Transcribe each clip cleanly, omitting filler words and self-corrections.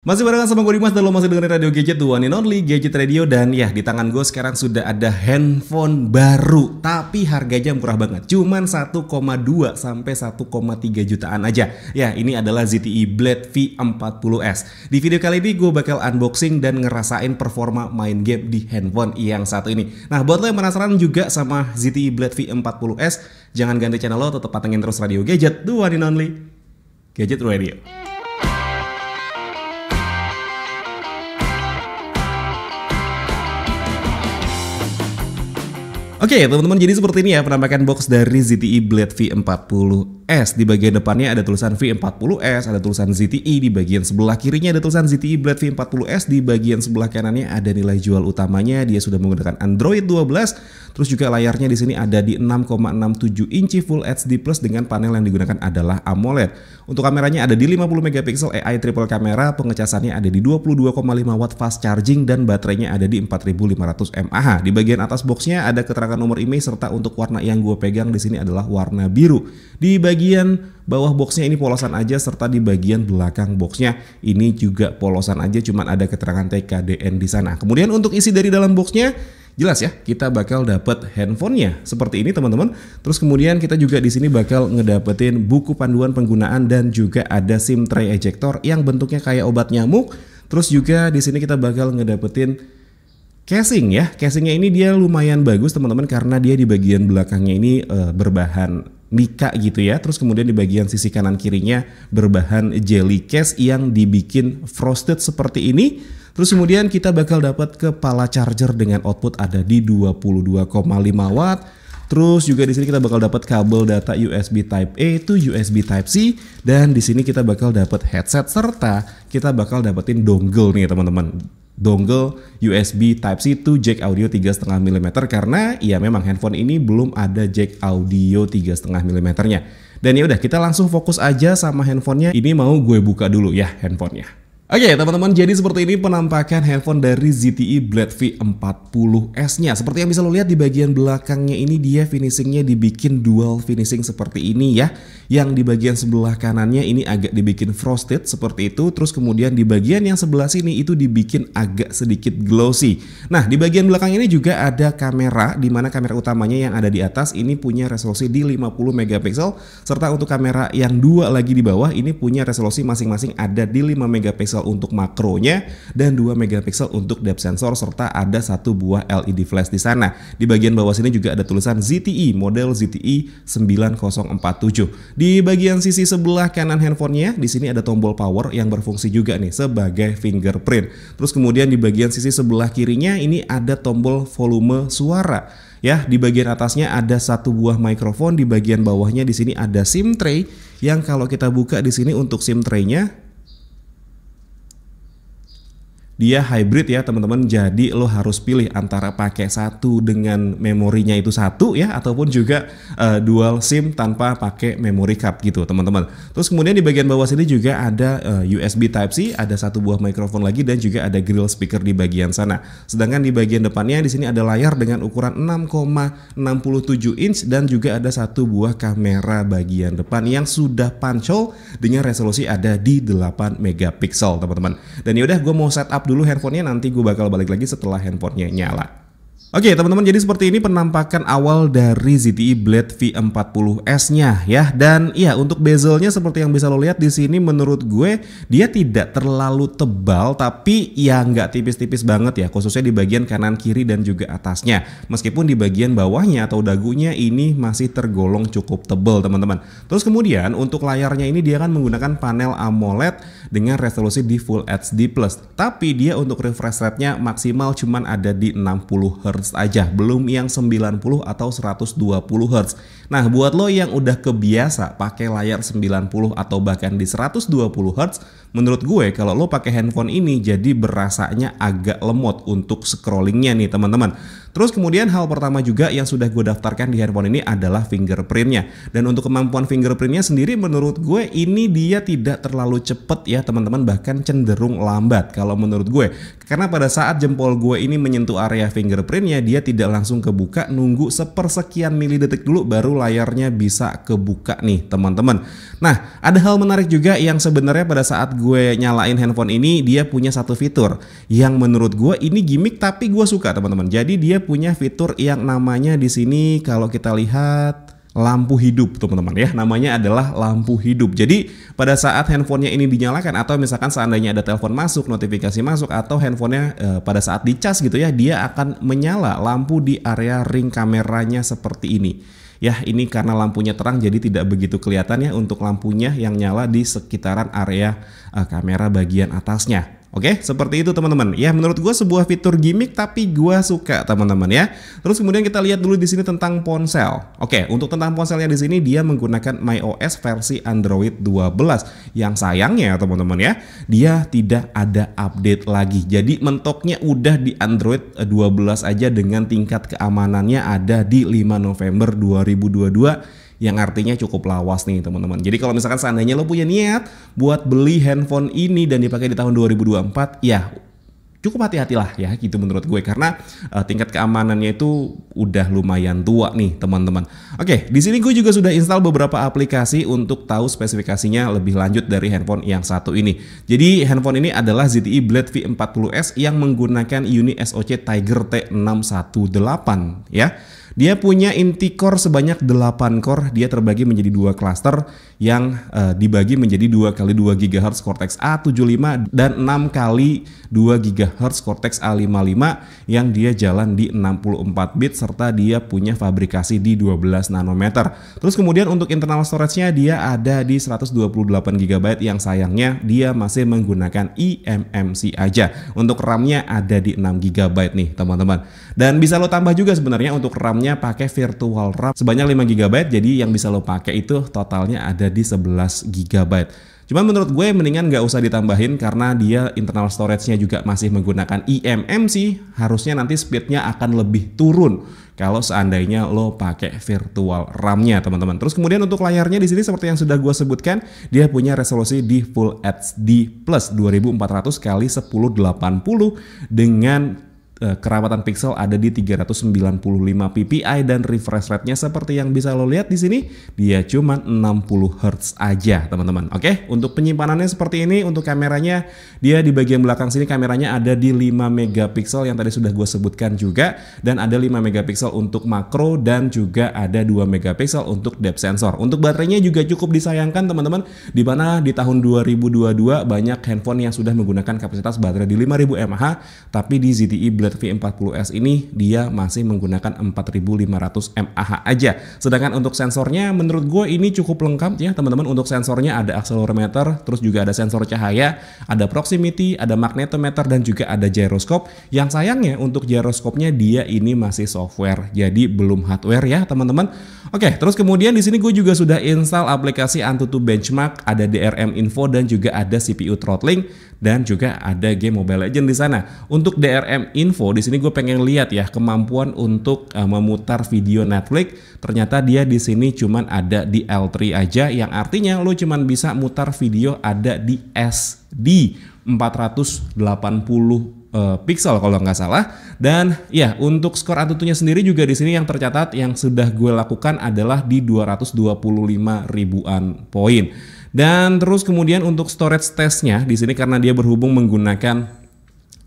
Masih barengan sama gue Dimas dan lo masih dengerin Radio Gadget, the one and only Gadget Radio. Dan ya, di tangan gue sekarang sudah ada handphone baru, tapi harganya murah banget, cuman 1,2 sampai 1,3 jutaan aja. Ya, ini adalah ZTE Blade V40s. Di video kali ini gue bakal unboxing dan ngerasain performa main game di handphone yang satu ini. Nah, buat lo yang penasaran juga sama ZTE Blade V40s, jangan ganti channel lo, tetap patengin terus Radio Gadget, the one and only Gadget Radio. Oke, teman-teman, jadi seperti ini ya penampakan box dari ZTE Blade V40s. Di bagian depannya ada tulisan V40s, ada tulisan ZTE, di bagian sebelah kirinya ada tulisan ZTE Blade V40s, di bagian sebelah kanannya ada nilai jual utamanya, dia sudah menggunakan Android 12. Terus juga layarnya di sini ada di 6,67 inci Full HD Plus dengan panel yang digunakan adalah AMOLED. Untuk kameranya ada di 50 megapiksel AI triple kamera, pengecasannya ada di 22,5 watt fast charging dan baterainya ada di 4500 mAh. Di bagian atas boxnya ada keterangan nomor IMEI serta untuk warna yang gue pegang di sini adalah warna biru. Di bagian bawah boxnya ini polosan aja, serta di bagian belakang boxnya ini juga polosan aja, cuman ada keterangan TKDN di sana. Kemudian untuk isi dari dalam boxnya jelas ya, kita bakal dapat handphonenya seperti ini teman-teman. Terus kemudian kita juga di sini bakal ngedapetin buku panduan penggunaan dan juga ada SIM tray ejector yang bentuknya kayak obat nyamuk. Terus juga di sini kita bakal ngedapetin casing ya. Casingnya ini dia lumayan bagus teman-teman, karena dia di bagian belakangnya ini berbahan mika gitu ya. Terus kemudian di bagian sisi kanan kirinya berbahan jelly case yang dibikin frosted seperti ini. Terus kemudian kita bakal dapat kepala charger dengan output ada di 22,5 watt. Terus juga di sini kita bakal dapat kabel data USB Type A to USB Type C, dan di sini kita bakal dapat headset serta kita bakal dapetin dongle nih teman-teman. Dongle USB Type C to jack audio 3,5 mm, karena ya memang handphone ini belum ada jack audio 3,5 mm nya. Dan ya udah, kita langsung fokus aja sama handphonenya. Ini mau gue buka dulu ya handphonenya. Oke teman-teman, jadi seperti ini penampakan handphone dari ZTE Blade V40s-nya. Seperti yang bisa lo lihat di bagian belakangnya ini dia finishingnya dibikin dual finishing seperti ini ya. Yang di bagian sebelah kanannya ini agak dibikin frosted seperti itu. Terus kemudian di bagian yang sebelah sini itu dibikin agak sedikit glossy. Nah, di bagian belakang ini juga ada kamera, di mana kamera utamanya yang ada di atas ini punya resolusi di 50 megapiksel, serta untuk kamera yang dua lagi di bawah ini punya resolusi masing-masing ada di 5 megapiksel untuk makronya dan 2 megapiksel untuk depth sensor, serta ada satu buah LED flash di sana. Di bagian bawah sini juga ada tulisan ZTE model ZTE 9047. Di bagian sisi sebelah kanan handphonenya di sini ada tombol power yang berfungsi juga nih sebagai fingerprint. Terus kemudian di bagian sisi sebelah kirinya ini ada tombol volume suara. Ya, di bagian atasnya ada satu buah mikrofon, di bagian bawahnya di sini ada SIM tray yang kalau kita buka di sini untuk SIM tray-nya dia hybrid ya teman-teman, jadi lo harus pilih antara pakai satu dengan memorinya itu satu ya, ataupun juga dual SIM tanpa pakai memory card gitu teman-teman. Terus kemudian di bagian bawah sini juga ada USB Type C, ada satu buah mikrofon lagi dan juga ada grill speaker di bagian sana. Sedangkan di bagian depannya di sini ada layar dengan ukuran 6,67 inch dan juga ada satu buah kamera bagian depan yang sudah punch hole dengan resolusi ada di 8 megapiksel teman-teman. Dan yaudah, gue mau setup dulu handphonenya, nanti gue bakal balik lagi setelah handphonenya nyala. Oke teman-teman, jadi seperti ini penampakan awal dari ZTE Blade V40s-nya ya. Dan ya, untuk bezelnya seperti yang bisa lo lihat di sini, menurut gue dia tidak terlalu tebal, tapi ya nggak tipis-tipis banget ya, khususnya di bagian kanan kiri dan juga atasnya. Meskipun di bagian bawahnya atau dagunya ini masih tergolong cukup tebal teman-teman. Terus kemudian untuk layarnya ini dia kan menggunakan panel AMOLED dengan resolusi di Full HD Plus, tapi dia untuk refresh rate-nya maksimal cuman ada di 60 Hz aja, belum yang 90 atau 120 Hz. Nah, buat lo yang udah kebiasa pakai layar 90 atau bahkan di 120 Hz, menurut gue kalau lo pakai handphone ini jadi berasanya agak lemot untuk scrollingnya nih teman-teman. Terus kemudian hal pertama juga yang sudah gue daftarkan di handphone ini adalah fingerprintnya. Dan untuk kemampuan fingerprintnya sendiri menurut gue ini dia tidak terlalu cepet ya teman-teman, bahkan cenderung lambat kalau menurut gue. Karena pada saat jempol gue ini menyentuh area fingerprintnya, dia tidak langsung kebuka, nunggu sepersekian milidetik dulu baru layarnya bisa kebuka nih teman-teman. Nah, ada hal menarik juga yang sebenarnya pada saat gue nyalain handphone ini, dia punya satu fitur yang menurut gue ini gimmick tapi gue suka teman-teman. Jadi dia punya fitur yang namanya di sini kalau kita lihat lampu hidup teman-teman ya, namanya adalah lampu hidup. Jadi pada saat handphonenya ini dinyalakan atau misalkan seandainya ada telepon masuk, notifikasi masuk, atau handphonenya pada saat dicas gitu ya, dia akan menyala lampu di area ring kameranya seperti ini. Ya, ini karena lampunya terang jadi tidak begitu kelihatan ya untuk lampunya yang nyala di sekitaran area kamera bagian atasnya. Oke, seperti itu teman-teman. Ya, menurut gue sebuah fitur gimmick tapi gue suka teman-teman ya. Terus kemudian kita lihat dulu di sini tentang ponsel. Oke, untuk tentang ponselnya di sini dia menggunakan MyOS versi Android 12. Yang sayangnya teman-teman ya, dia tidak ada update lagi. Jadi mentoknya udah di Android 12 aja dengan tingkat keamanannya ada di 5 November 2022. Yang artinya cukup lawas nih teman-teman. Jadi kalau misalkan seandainya lo punya niat buat beli handphone ini dan dipakai di tahun 2024, ya cukup hati-hatilah ya gitu menurut gue, karena tingkat keamanannya itu udah lumayan tua nih teman-teman. Oke, di sini gue juga sudah install beberapa aplikasi untuk tahu spesifikasinya lebih lanjut dari handphone yang satu ini. Jadi handphone ini adalah ZTE Blade V40s yang menggunakan Uni SoC Tiger T618 ya. Dia punya inti core sebanyak 8 core, dia terbagi menjadi 2 cluster yang dibagi menjadi 2 kali 2 GHz Cortex A75 dan 6 kali 2 GHz Cortex A55 yang dia jalan di 64 bit serta dia punya fabrikasi di 12 nanometer. Terus kemudian untuk internal storage-nya dia ada di 128 GB yang sayangnya dia masih menggunakan eMMC aja. Untuk RAM-nya ada di 6 GB nih teman-teman. Dan bisa lo tambah juga sebenarnya untuk RAM-nya pakai virtual RAM sebanyak 5 GB, jadi yang bisa lo pakai itu totalnya ada di 11 GB. Cuman menurut gue mendingan nggak usah ditambahin karena dia internal storage-nya juga masih menggunakan eMMC, harusnya nanti speed-nya akan lebih turun kalau seandainya lo pakai virtual RAM-nya teman-teman. Terus kemudian untuk layarnya di sini seperti yang sudah gue sebutkan, dia punya resolusi di Full HD Plus 2400 x 1080 dengan kerawatan pixel ada di 395 ppi dan refresh rate-nya seperti yang bisa lo lihat di sini dia cuma 60 Hz aja teman-teman. Oke, untuk penyimpanannya seperti ini. Untuk kameranya dia di bagian belakang sini kameranya ada di 5 megapiksel yang tadi sudah gue sebutkan juga, dan ada 5 megapiksel untuk makro dan juga ada 2 megapiksel untuk depth sensor. Untuk baterainya juga cukup disayangkan teman-teman, di mana di tahun 2022 banyak handphone yang sudah menggunakan kapasitas baterai di 5000 mAh, tapi di ZTE Blade V40s ini dia masih menggunakan 4500 mAh aja. Sedangkan untuk sensornya menurut gue ini cukup lengkap ya teman-teman. Untuk sensornya ada accelerometer, terus juga ada sensor cahaya, ada proximity, ada magnetometer dan juga ada gyroscope. Yang sayangnya untuk gyroscope-nya dia ini masih software, jadi belum hardware ya teman-teman. Oke, terus kemudian di sini gue juga sudah install aplikasi AnTuTu Benchmark, ada DRM Info dan juga ada CPU throttling dan juga ada game Mobile Legends di sana. Untuk DRM Info di sini gue pengen lihat ya kemampuan untuk memutar video Netflix. Ternyata dia di sini cuman ada di L3 aja, yang artinya lo cuman bisa mutar video ada di SD 480 pixel kalau nggak salah. Dan ya untuk skor AnTuTu-nya sendiri juga di sini yang tercatat yang sudah gue lakukan adalah di 225 ribuan poin. Dan terus kemudian untuk storage testnya di sini karena dia berhubung menggunakan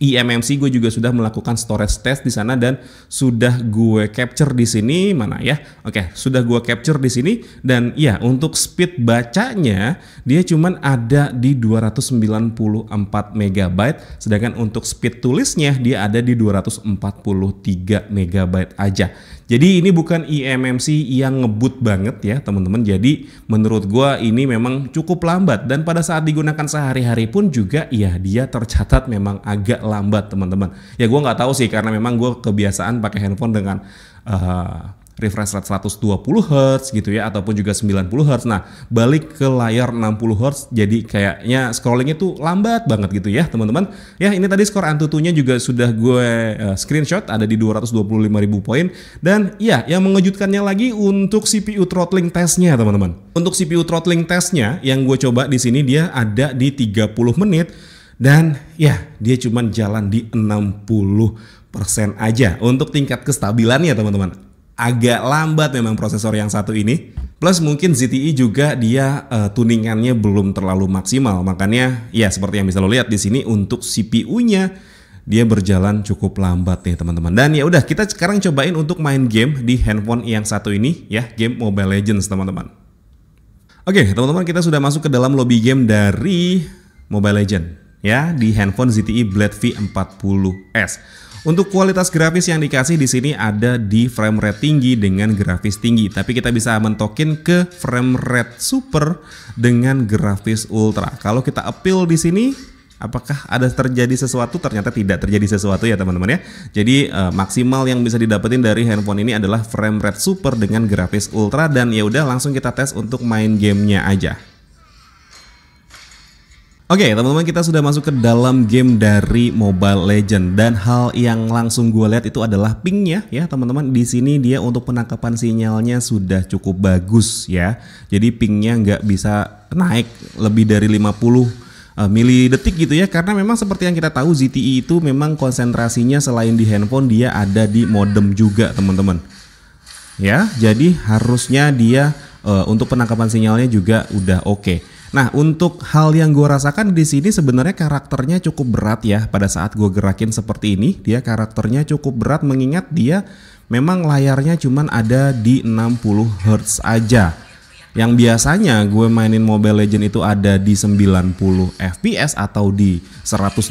eMMC, gue juga sudah melakukan storage test di sana dan sudah gue capture di sini mana ya? Oke, sudah gue capture di sini dan ya untuk speed bacanya dia cuman ada di 294 MB, sedangkan untuk speed tulisnya dia ada di 243 MB aja. Jadi ini bukan eMMC yang ngebut banget ya teman-teman. Jadi menurut gua ini memang cukup lambat dan pada saat digunakan sehari-hari pun juga ya dia tercatat memang agak lambat teman-teman. Ya gua nggak tahu sih karena memang gua kebiasaan pakai handphone dengan refresh rate 120 Hz gitu ya, ataupun juga 90 Hz. Nah, balik ke layar 60 Hz jadi kayaknya scrollingnya tuh lambat banget gitu ya teman-teman. Ya, ini tadi skor Antutunya juga sudah gue screenshot, ada di 225.000 poin. Dan ya, yang mengejutkannya lagi untuk CPU throttling testnya teman-teman. Untuk CPU throttling testnya yang gue coba di sini dia ada di 30 menit. Dan ya, dia cuma jalan di 60% aja untuk tingkat kestabilannya teman-teman. Agak lambat memang prosesor yang satu ini. Plus mungkin ZTE juga dia tuningannya belum terlalu maksimal. Makanya ya seperti yang bisa lo lihat di sini untuk CPU-nya dia berjalan cukup lambat nih teman-teman. Dan ya udah, kita sekarang cobain untuk main game di handphone yang satu ini ya, game Mobile Legends teman-teman. Oke, teman-teman, kita sudah masuk ke dalam lobby game dari Mobile Legends ya di handphone ZTE Blade V40s. Untuk kualitas grafis yang dikasih di sini ada di frame rate tinggi dengan grafis tinggi, tapi kita bisa mentokin ke frame rate super dengan grafis ultra. Kalau kita appeal di sini, apakah ada terjadi sesuatu? Ternyata tidak terjadi sesuatu ya teman-teman ya. Jadi maksimal yang bisa didapetin dari handphone ini adalah frame rate super dengan grafis ultra. Dan ya udah, langsung kita tes untuk main gamenya aja. Oke teman-teman, kita sudah masuk ke dalam game dari Mobile Legends dan hal yang langsung gue lihat itu adalah pingnya ya teman-teman. Di sini dia untuk penangkapan sinyalnya sudah cukup bagus ya. Jadi pingnya nggak bisa naik lebih dari 50 milidetik gitu ya, karena memang seperti yang kita tahu ZTE itu memang konsentrasinya selain di handphone dia ada di modem juga teman-teman. Ya, jadi harusnya dia untuk penangkapan sinyalnya juga udah oke. Nah, untuk hal yang gue rasakan di sini sebenarnya karakternya cukup berat ya pada saat gue gerakin seperti ini. Dia karakternya cukup berat mengingat dia memang layarnya cuman ada di 60 Hz aja. Yang biasanya gue mainin Mobile Legends itu ada di 90 fps atau di 120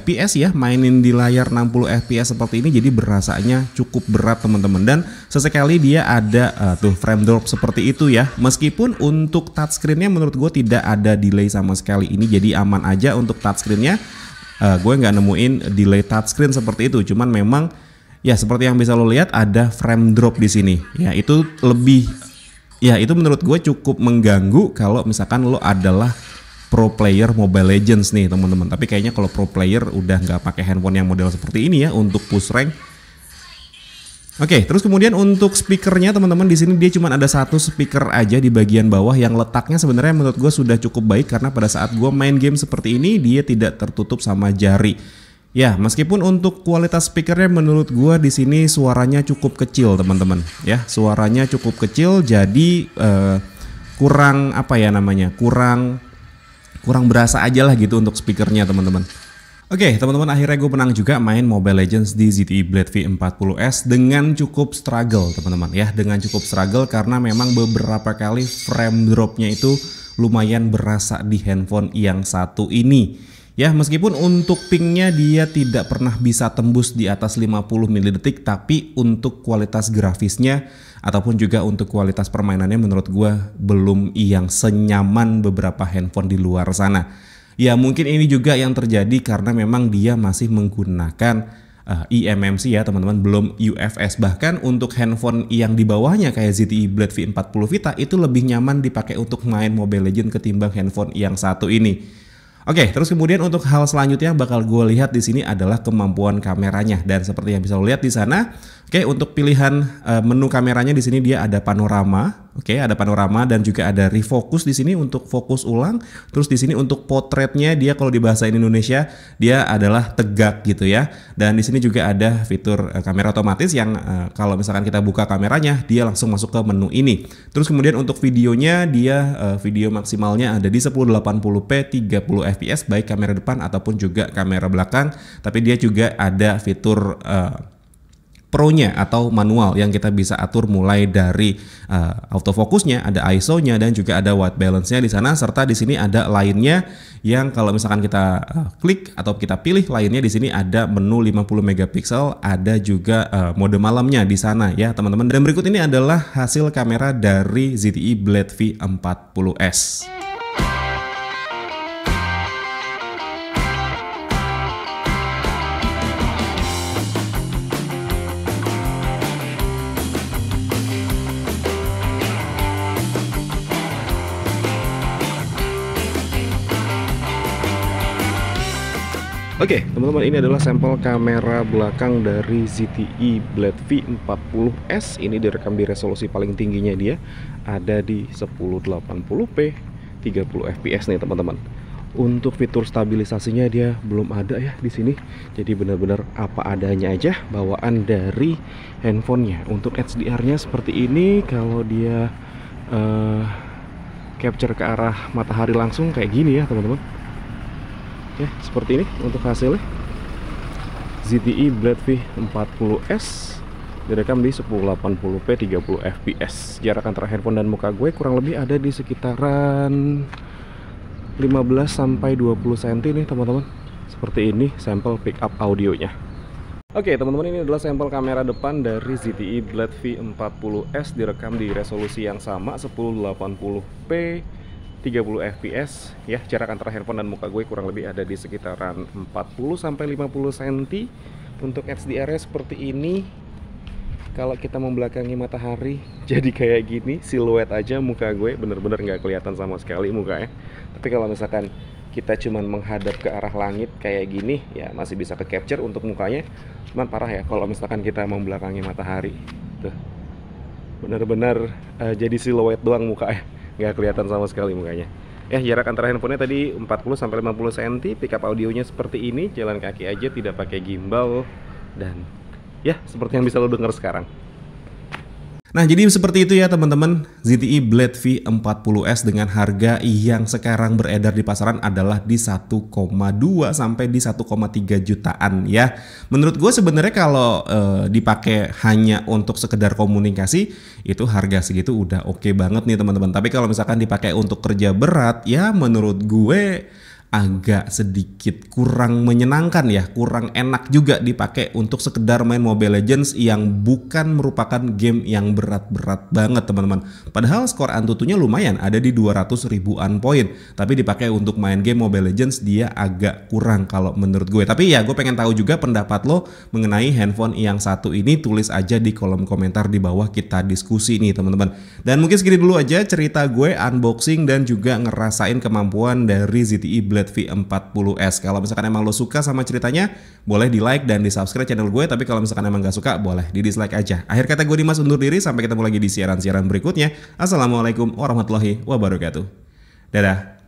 fps ya. Mainin di layar 60 fps seperti ini jadi berasanya cukup berat teman-teman. Dan sesekali dia ada tuh frame drop seperti itu ya. Meskipun untuk touchscreennya menurut gue tidak ada delay sama sekali. Ini jadi aman aja untuk touchscreennya. Gue nggak nemuin delay touchscreen seperti itu. Cuman memang ya seperti yang bisa lo lihat ada frame drop di sini. Ya itu lebih... Ya itu menurut gue cukup mengganggu kalau misalkan lo adalah pro player Mobile Legends nih teman-teman. Tapi kayaknya kalau pro player udah nggak pakai handphone yang model seperti ini ya untuk push rank. Oke, terus kemudian untuk speakernya teman-teman di sini dia cuma ada satu speaker aja di bagian bawah yang letaknya sebenarnya menurut gue sudah cukup baik karena pada saat gue main game seperti ini dia tidak tertutup sama jari. Ya, meskipun untuk kualitas speakernya menurut gua di sini suaranya cukup kecil teman-teman. Ya, suaranya cukup kecil jadi kurang apa ya namanya, kurang berasa aja lah gitu untuk speakernya teman-teman. Oke, teman-teman, akhirnya gue menang juga main Mobile Legends di ZTE Blade V40s dengan cukup struggle teman-teman ya, dengan cukup struggle karena memang beberapa kali frame dropnya itu lumayan berasa di handphone yang satu ini. Ya, meskipun untuk pingnya dia tidak pernah bisa tembus di atas 50 milidetik, tapi untuk kualitas grafisnya ataupun juga untuk kualitas permainannya menurut gua belum yang senyaman beberapa handphone di luar sana. Ya mungkin ini juga yang terjadi karena memang dia masih menggunakan eMMC ya teman-teman, belum UFS. Bahkan untuk handphone yang di bawahnya kayak ZTE Blade V40 Vita itu lebih nyaman dipakai untuk main Mobile Legends ketimbang handphone yang satu ini. Oke, terus kemudian untuk hal selanjutnya yang bakal gue lihat di sini adalah kemampuan kameranya, dan seperti yang bisa lo lihat di sana. Oke, untuk pilihan menu kameranya di sini dia ada panorama. Oke, ada panorama dan juga ada refocus di sini untuk fokus ulang. Terus di sini untuk potretnya dia kalau di bahasa Indonesia dia adalah tegak gitu ya. Dan di sini juga ada fitur kamera otomatis yang kalau misalkan kita buka kameranya dia langsung masuk ke menu ini. Terus kemudian untuk videonya dia video maksimalnya ada di 1080p 30 fps baik kamera depan ataupun juga kamera belakang. Tapi dia juga ada fitur Pro-nya atau manual yang kita bisa atur mulai dari autofokusnya, ada ISO-nya dan juga ada white balance-nya di sana, serta di sini ada lainnya yang kalau misalkan kita klik atau kita pilih lainnya di sini ada menu 50 megapiksel, ada juga mode malamnya di sana ya teman-teman. Dan berikut ini adalah hasil kamera dari ZTE Blade V40s. Oke, teman-teman, ini adalah sampel kamera belakang dari ZTE Blade V40S. Ini direkam di resolusi paling tingginya dia, ada di 1080p 30 fps nih teman-teman. Untuk fitur stabilisasinya dia belum ada ya di sini. Jadi benar-benar apa adanya aja bawaan dari handphonenya. Untuk HDR-nya seperti ini, kalau dia capture ke arah matahari langsung kayak gini ya teman-teman. Ya, seperti ini untuk hasilnya. ZTE Blade V40S direkam di 1080p 30 fps. Jarak antara handphone dan muka gue kurang lebih ada di sekitaran 15-20 cm nih teman-teman. Seperti ini sampel pickup audionya. Oke teman-teman, ini adalah sampel kamera depan dari ZTE Blade V40S direkam di resolusi yang sama 1080p 30 fps ya. Jarak antara handphone dan muka gue kurang lebih ada di sekitaran 40-50 cm. Untuk HDR-nya seperti ini. Kalau kita membelakangi matahari jadi kayak gini, siluet aja muka gue, bener-bener nggak kelihatan sama sekali mukanya. Tapi kalau misalkan kita cuman menghadap ke arah langit kayak gini ya masih bisa ke capture untuk mukanya. Cuman parah ya kalau misalkan kita membelakangi matahari tuh, bener-bener jadi siluet doang mukanya, nggak kelihatan sama sekali mukanya. Ya, jarak antara handphonenya tadi 40-50 cm, pickup audionya seperti ini, jalan kaki aja tidak pakai gimbal, dan ya seperti yang bisa lo dengar sekarang. Nah, jadi seperti itu ya teman-teman, ZTE Blade V40S dengan harga yang sekarang beredar di pasaran adalah di 1,2 sampai di 1,3 jutaan ya. Menurut gue sebenarnya kalau dipakai hanya untuk sekedar komunikasi, itu harga segitu udah oke banget nih teman-teman. Tapi kalau misalkan dipakai untuk kerja berat, ya menurut gue agak sedikit kurang menyenangkan ya, kurang enak juga dipakai untuk sekedar main Mobile Legends yang bukan merupakan game yang berat-berat banget teman-teman. Padahal skor Antutunya lumayan, ada di 200 ribuan poin, tapi dipakai untuk main game Mobile Legends dia agak kurang kalau menurut gue. Tapi ya gue pengen tahu juga pendapat lo mengenai handphone yang satu ini, tulis aja di kolom komentar di bawah, kita diskusi nih teman-teman. Dan mungkin segini dulu aja cerita gue unboxing dan juga ngerasain kemampuan dari ZTE Blade V40S. Kalau misalkan emang lo suka sama ceritanya, boleh di like dan di subscribe channel gue. Tapi kalau misalkan emang gak suka, boleh di dislike aja. Akhir kata gue Dimas undur diri, sampai ketemu lagi di siaran-siaran berikutnya. Assalamualaikum warahmatullahi wabarakatuh. Dadah.